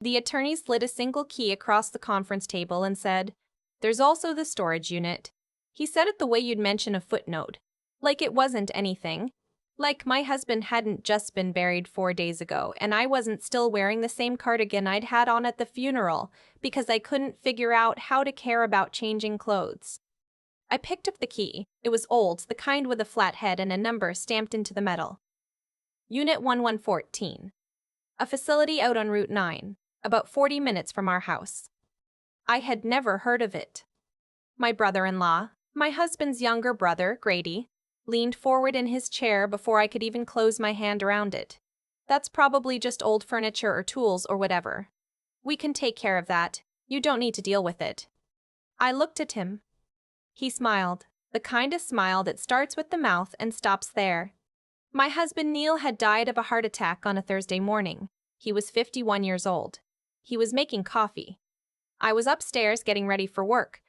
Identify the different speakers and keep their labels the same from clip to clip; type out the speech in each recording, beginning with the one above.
Speaker 1: The attorney slid a single key across the conference table and said, "There's also the storage unit." He said it the way you'd mention a footnote. Like it wasn't anything. Like my husband hadn't just been buried 4 days ago, and I wasn't still wearing the same cardigan I'd had on at the funeral because I couldn't figure out how to care about changing clothes. I picked up the key. It was old, the kind with a flat head and a number stamped into the metal. Unit 1114. A facility out on Route 9, about 40 minutes from our house. I had never heard of it. My brother-in-law, my husband's younger brother, Grady, leaned forward in his chair before I could even close my hand around it. "That's probably just old furniture or tools or whatever. We can take care of that. You don't need to deal with it." I looked at him. He smiled, the kind of smile that starts with the mouth and stops there. My husband Neil had died of a heart attack on a Thursday morning. He was 51 years old. He was making coffee. I was upstairs getting ready for work.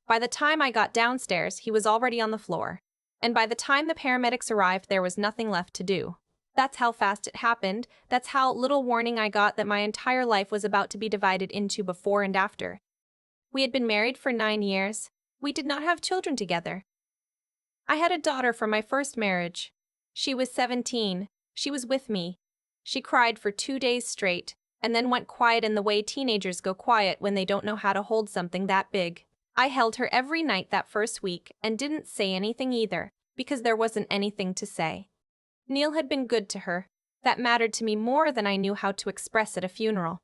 Speaker 1: By the time I got downstairs, he was already on the floor. And by the time the paramedics arrived, there was nothing left to do. That's how fast it happened. That's how little warning I got that my entire life was about to be divided into before and after. We had been married for 9 years. We did not have children together. I had a daughter from my first marriage. She was 17. She was with me. She cried for 2 days straight, and then went quiet in the way teenagers go quiet when they don't know how to hold something that big. I held her every night that first week and didn't say anything either, because there wasn't anything to say. Neil had been good to her. That mattered to me more than I knew how to express at a funeral.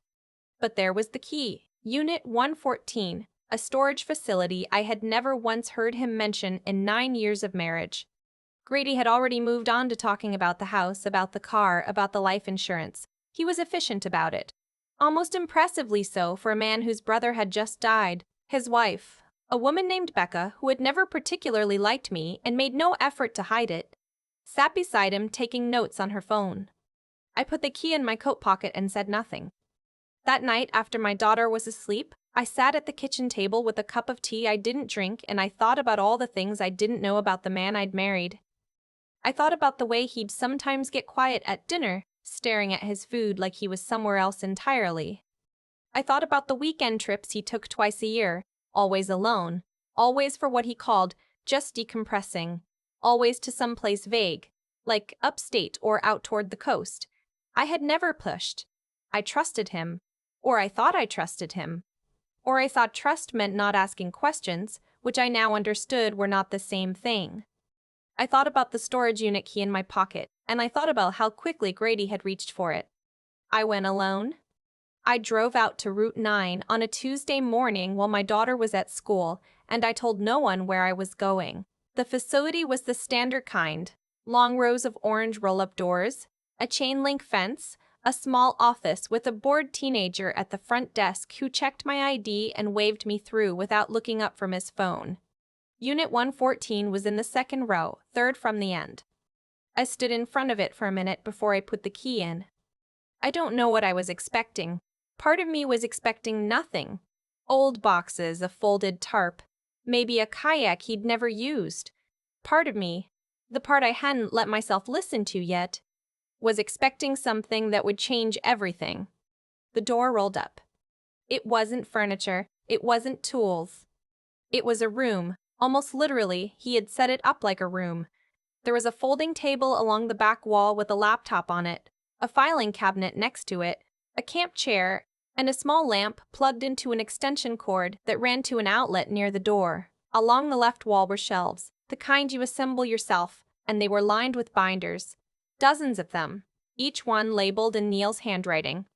Speaker 1: But there was the key. Unit 114, a storage facility I had never once heard him mention in 9 years of marriage. Grady had already moved on to talking about the house, about the car, about the life insurance. He was efficient about it. Almost impressively so for a man whose brother had just died. His wife, a woman named Becca, who had never particularly liked me and made no effort to hide it, sat beside him taking notes on her phone. I put the key in my coat pocket and said nothing. That night, after my daughter was asleep, I sat at the kitchen table with a cup of tea I didn't drink, and I thought about all the things I didn't know about the man I'd married. I thought about the way he'd sometimes get quiet at dinner, staring at his food like he was somewhere else entirely. I thought about the weekend trips he took twice a year, always alone, always for what he called just decompressing, always to some place vague, like upstate or out toward the coast. I had never pushed. I trusted him, or I thought I trusted him. Or I thought trust meant not asking questions, which I now understood were not the same thing. I thought about the storage unit key in my pocket, and I thought about how quickly Grady had reached for it. I went alone. I drove out to Route 9 on a Tuesday morning while my daughter was at school, and I told no one where I was going. The facility was the standard kind: long rows of orange roll-up doors, a chain-link fence, a small office with a bored teenager at the front desk who checked my ID and waved me through without looking up from his phone. Unit 114 was in the second row, third from the end. I stood in front of it for a minute before I put the key in. I don't know what I was expecting. Part of me was expecting nothing. Old boxes, a folded tarp, maybe a kayak he'd never used. Part of me, the part I hadn't let myself listen to yet, was expecting something that would change everything. The door rolled up. It wasn't furniture. It wasn't tools. It was a room. Almost literally, he had set it up like a room. There was a folding table along the back wall with a laptop on it, a filing cabinet next to it, a camp chair, and a small lamp plugged into an extension cord that ran to an outlet near the door. Along the left wall were shelves, the kind you assemble yourself, and they were lined with binders. Dozens of them, each one labeled in Neil's handwriting.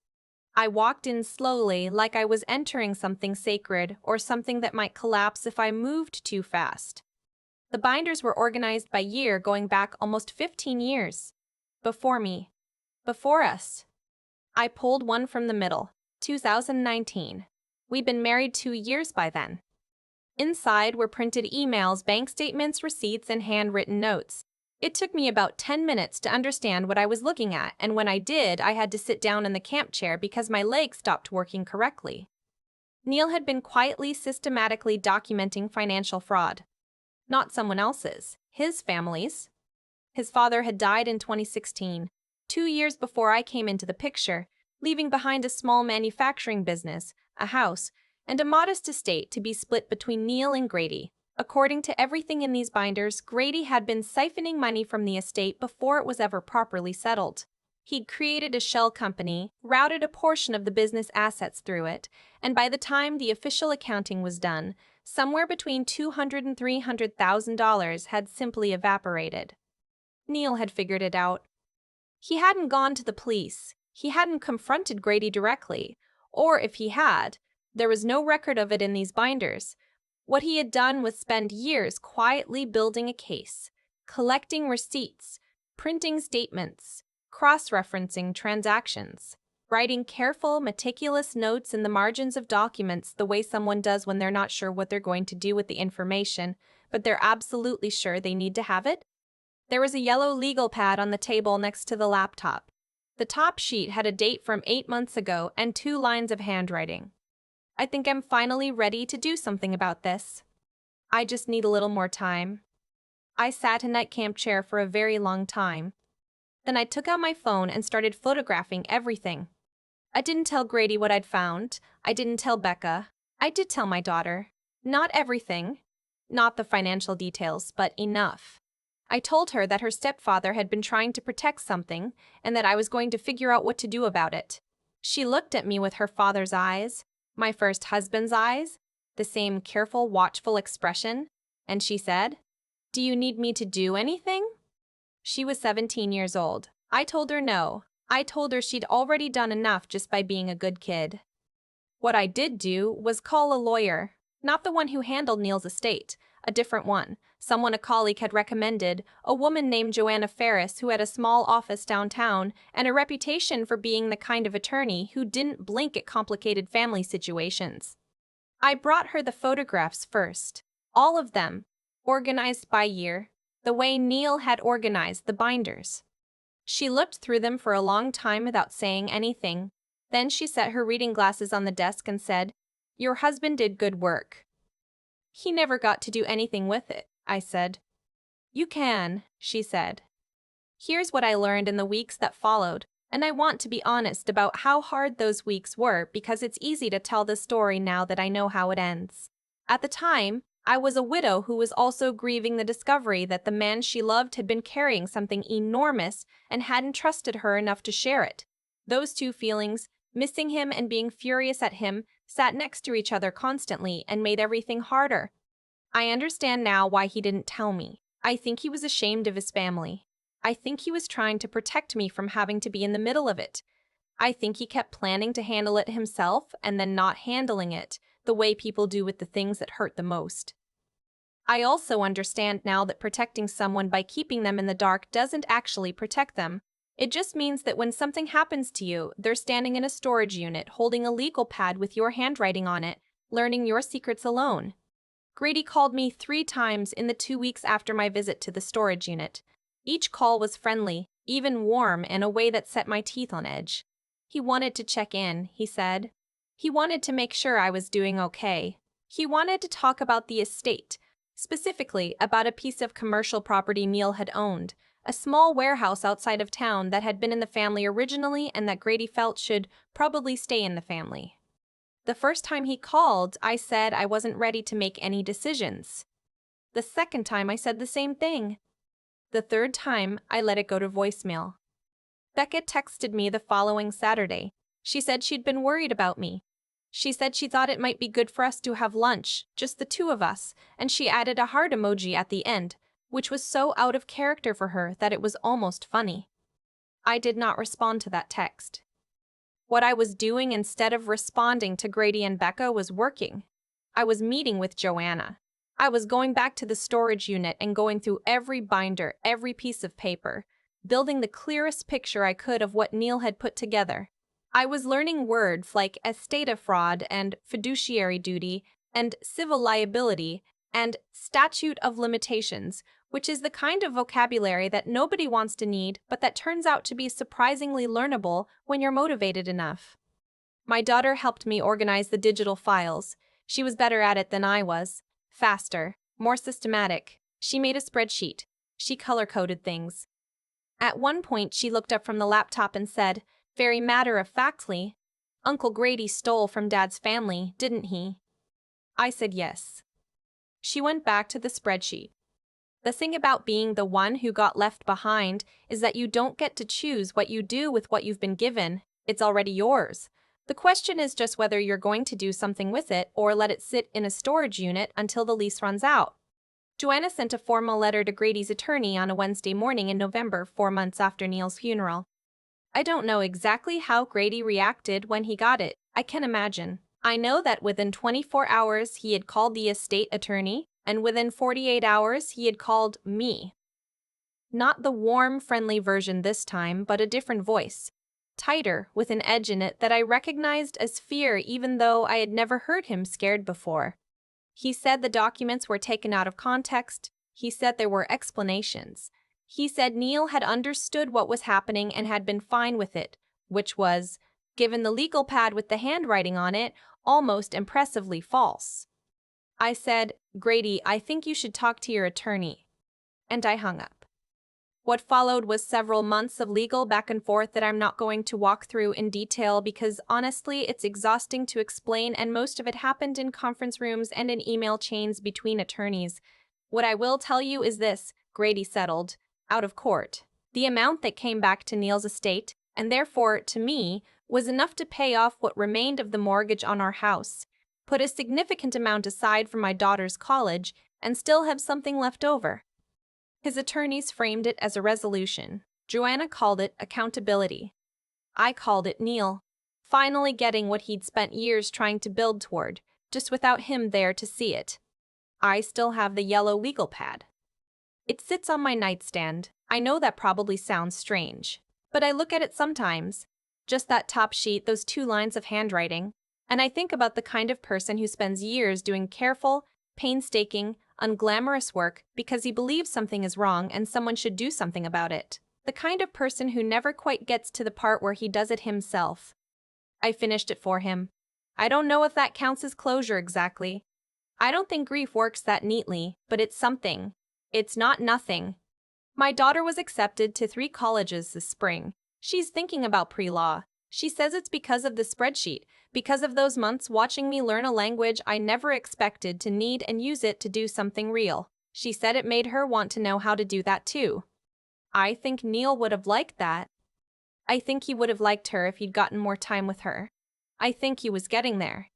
Speaker 1: I walked in slowly, like I was entering something sacred or something that might collapse if I moved too fast. The binders were organized by year, going back almost 15 years. Before me. Before us. I pulled one from the middle. 2019. We'd been married 2 years by then. Inside were printed emails, bank statements, receipts, and handwritten notes. It took me about 10 minutes to understand what I was looking at, and when I did, I had to sit down in the camp chair because my legs stopped working correctly. Neil had been quietly, systematically documenting financial fraud. Not someone else's, his family's. His father had died in 2016, 2 years before I came into the picture, leaving behind a small manufacturing business, a house, and a modest estate to be split between Neil and Grady. According to everything in these binders, Grady had been siphoning money from the estate before it was ever properly settled. He'd created a shell company, routed a portion of the business assets through it, and by the time the official accounting was done, somewhere between $200,000 and $300,000 had simply evaporated. Neil had figured it out. He hadn't gone to the police. He hadn't confronted Grady directly, or if he had, there was no record of it in these binders. What he had done was spend years quietly building a case, collecting receipts, printing statements, cross-referencing transactions, writing careful, meticulous notes in the margins of documents the way someone does when they're not sure what they're going to do with the information, but they're absolutely sure they need to have it. There was a yellow legal pad on the table next to the laptop. The top sheet had a date from 8 months ago and 2 lines of handwriting. I think I'm finally ready to do something about this. I just need a little more time. I sat in that camp chair for a very long time. Then I took out my phone and started photographing everything. I didn't tell Grady what I'd found. I didn't tell Becca. I did tell my daughter. Not everything. Not the financial details, but enough. I told her that her stepfather had been trying to protect something and that I was going to figure out what to do about it. She looked at me with her father's eyes, my first husband's eyes, the same careful, watchful expression, and she said, "Do you need me to do anything?" She was 17 years old. I told her no. I told her she'd already done enough just by being a good kid. What I did do was call a lawyer, not the one who handled Neil's estate, a different one, someone a colleague had recommended, a woman named Joanna Ferris who had a small office downtown and a reputation for being the kind of attorney who didn't blink at complicated family situations. I brought her the photographs first, all of them, organized by year, the way Neil had organized the binders. She looked through them for a long time without saying anything. Then she set her reading glasses on the desk and said, "Your husband did good work." "He never got to do anything with it," I said. "You can," she said. Here's what I learned in the weeks that followed, and I want to be honest about how hard those weeks were because it's easy to tell the story now that I know how it ends. At the time, I was a widow who was also grieving the discovery that the man she loved had been carrying something enormous and hadn't trusted her enough to share it. Those two feelings, missing him and being furious at him, sat next to each other constantly and made everything harder. I understand now why he didn't tell me. I think he was ashamed of his family. I think he was trying to protect me from having to be in the middle of it. I think he kept planning to handle it himself and then not handling it, the way people do with the things that hurt the most. I also understand now that protecting someone by keeping them in the dark doesn't actually protect them. It just means that when something happens to you, they're standing in a storage unit holding a legal pad with your handwriting on it, learning your secrets alone. Grady called me 3 times in the 2 weeks after my visit to the storage unit. Each call was friendly, even warm in a way that set my teeth on edge. He wanted to check in, he said. He wanted to make sure I was doing okay. He wanted to talk about the estate, specifically about a piece of commercial property Neil had owned, a small warehouse outside of town that had been in the family originally and that Grady felt should probably stay in the family. The first time he called, I said I wasn't ready to make any decisions. The second time, I said the same thing. The third time, I let it go to voicemail. Becca texted me the following Saturday. She said she'd been worried about me. She said she thought it might be good for us to have lunch, just the 2 of us, and she added a heart emoji at the end, which was so out of character for her that it was almost funny. I did not respond to that text. What I was doing instead of responding to Grady and Becca was working. I was meeting with Joanna. I was going back to the storage unit and going through every binder, every piece of paper, building the clearest picture I could of what Neil had put together. I was learning words like estate fraud and fiduciary duty and civil liability and statute of limitations, which is the kind of vocabulary that nobody wants to need, but that turns out to be surprisingly learnable when you're motivated enough. My daughter helped me organize the digital files. She was better at it than I was. Faster, more systematic. She made a spreadsheet. She color-coded things. At one point, she looked up from the laptop and said, Very matter-of-factly. Uncle Grady stole from Dad's family, didn't he? I said yes. She went back to the spreadsheet. The thing about being the one who got left behind is that you don't get to choose what you do with what you've been given. It's already yours. The question is just whether you're going to do something with it or let it sit in a storage unit until the lease runs out. Joanna sent a formal letter to Grady's attorney on a Wednesday morning in November, 4 months after Neil's funeral. I don't know exactly how Grady reacted when he got it. I can imagine. I know that within 24 hours he had called the estate attorney, and within 48 hours he had called me. Not the warm, friendly version this time, but a different voice. Tighter, with an edge in it that I recognized as fear even though I had never heard him scared before. He said the documents were taken out of context. He said there were explanations. He said Neil had understood what was happening and had been fine with it, which was, given the legal pad with the handwriting on it, almost impressively false. I said, "Grady, I think you should talk to your attorney." And I hung up. What followed was several months of legal back and forth that I'm not going to walk through in detail because honestly it's exhausting to explain, and most of it happened in conference rooms and in email chains between attorneys. What I will tell you is this: Grady settled, out of court. The amount that came back to Neil's estate, and therefore to me, was enough to pay off what remained of the mortgage on our house, put a significant amount aside for my daughter's college, and still have something left over. His attorneys framed it as a resolution. Joanna called it accountability. I called it Neil finally getting what he'd spent years trying to build toward, just without him there to see it. I still have the yellow legal pad. It sits on my nightstand. I know that probably sounds strange, but I look at it sometimes. Just that top sheet, those 2 lines of handwriting, and I think about the kind of person who spends years doing careful, painstaking, unglamorous work because he believes something is wrong and someone should do something about it. The kind of person who never quite gets to the part where he does it himself. I finished it for him. I don't know if that counts as closure exactly. I don't think grief works that neatly, but it's something. It's not nothing. My daughter was accepted to 3 colleges this spring. She's thinking about pre-law. She says it's because of the spreadsheet, because of those months watching me learn a language I never expected to need and use it to do something real. She said it made her want to know how to do that too. I think Neil would have liked that. I think he would have liked her if he'd gotten more time with her. I think he was getting there.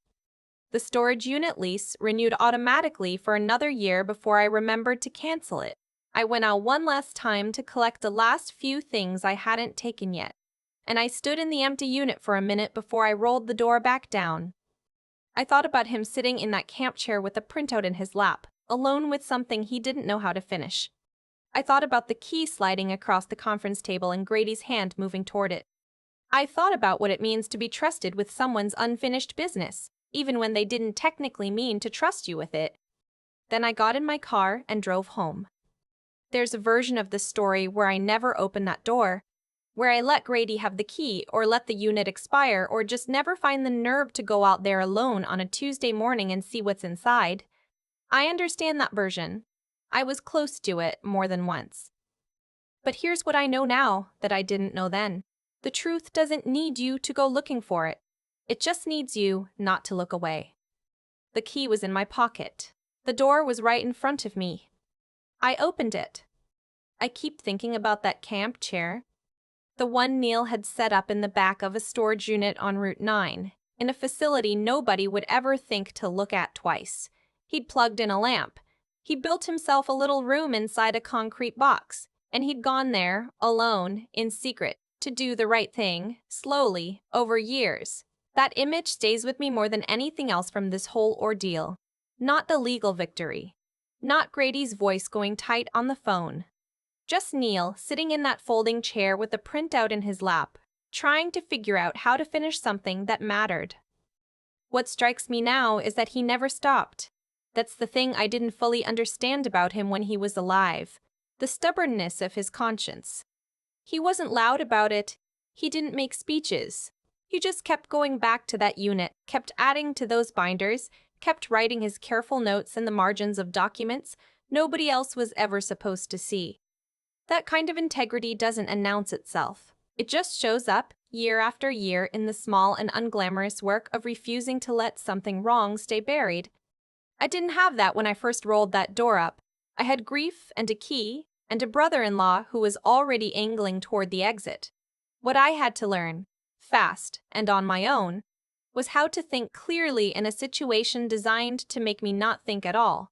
Speaker 1: The storage unit lease renewed automatically for another year before I remembered to cancel it. I went out one last time to collect the last few things I hadn't taken yet, and I stood in the empty unit for a minute before I rolled the door back down. I thought about him sitting in that camp chair with a printout in his lap, alone with something he didn't know how to finish. I thought about the key sliding across the conference table and Grady's hand moving toward it. I thought about what it means to be trusted with someone's unfinished business, even when they didn't technically mean to trust you with it. Then I got in my car and drove home. There's a version of the story where I never opened that door, where I let Grady have the key or let the unit expire or just never find the nerve to go out there alone on a Tuesday morning and see what's inside. I understand that version. I was close to it more than once. But here's what I know now that I didn't know then. The truth doesn't need you to go looking for it. It just needs you not to look away. The key was in my pocket. The door was right in front of me. I opened it. I keep thinking about that camp chair, the one Neil had set up in the back of a storage unit on Route 9, in a facility nobody would ever think to look at twice. He'd plugged in a lamp. He built himself a little room inside a concrete box, and he'd gone there, alone, in secret, to do the right thing, slowly, over years. That image stays with me more than anything else from this whole ordeal. Not the legal victory. Not Grady's voice going tight on the phone. Just Neil sitting in that folding chair with a printout in his lap, trying to figure out how to finish something that mattered. What strikes me now is that he never stopped. That's the thing I didn't fully understand about him when he was alive. The stubbornness of his conscience. He wasn't loud about it. He didn't make speeches. He just kept going back to that unit, kept adding to those binders, kept writing his careful notes in the margins of documents nobody else was ever supposed to see. That kind of integrity doesn't announce itself. It just shows up, year after year in the small and unglamorous work of refusing to let something wrong stay buried. I didn't have that when I first rolled that door up. I had grief and a key and a brother-in-law who was already angling toward the exit. What I had to learn, fast and on my own, was how to think clearly in a situation designed to make me not think at all.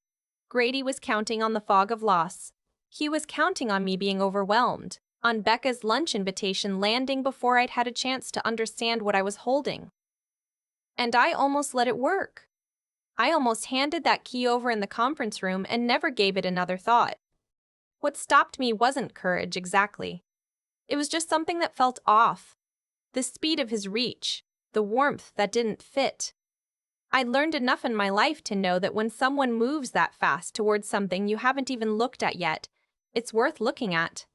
Speaker 1: Grady was counting on the fog of loss. He was counting on me being overwhelmed, on Becca's lunch invitation landing before I'd had a chance to understand what I was holding. And I almost let it work. I almost handed that key over in the conference room and never gave it another thought. What stopped me wasn't courage exactly. It was just something that felt off. The speed of his reach, the warmth that didn't fit. I'd learned enough in my life to know that when someone moves that fast towards something you haven't even looked at yet, it's worth looking at.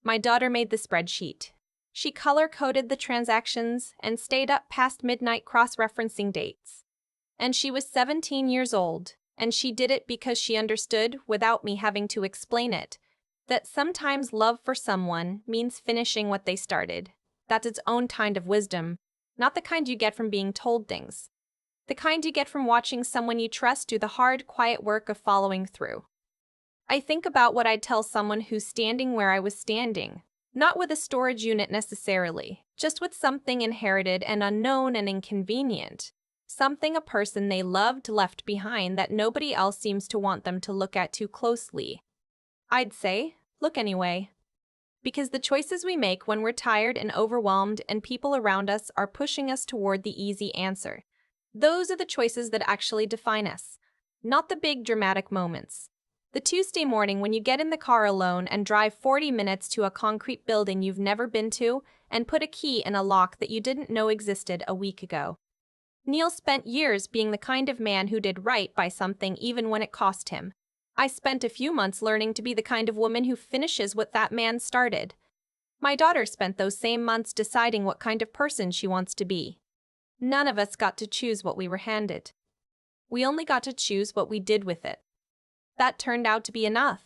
Speaker 1: My daughter made the spreadsheet. She color-coded the transactions and stayed up past midnight cross-referencing dates. And she was 17 years old, and she did it because she understood, without me having to explain it, that sometimes love for someone means finishing what they started. That's its own kind of wisdom, not the kind you get from being told things. The kind you get from watching someone you trust do the hard, quiet work of following through. I think about what I'd tell someone who's standing where I was standing, not with a storage unit necessarily, just with something inherited and unknown and inconvenient. Something a person they loved left behind that nobody else seems to want them to look at too closely. I'd say, look anyway. Because the choices we make when we're tired and overwhelmed and people around us are pushing us toward the easy answer. Those are the choices that actually define us, not the big dramatic moments. The Tuesday morning when you get in the car alone and drive 40 minutes to a concrete building you've never been to and put a key in a lock that you didn't know existed a week ago. Neil spent years being the kind of man who did right by something even when it cost him. I spent a few months learning to be the kind of woman who finishes what that man started. My daughter spent those same months deciding what kind of person she wants to be. None of us got to choose what we were handed. We only got to choose what we did with it. That turned out to be enough.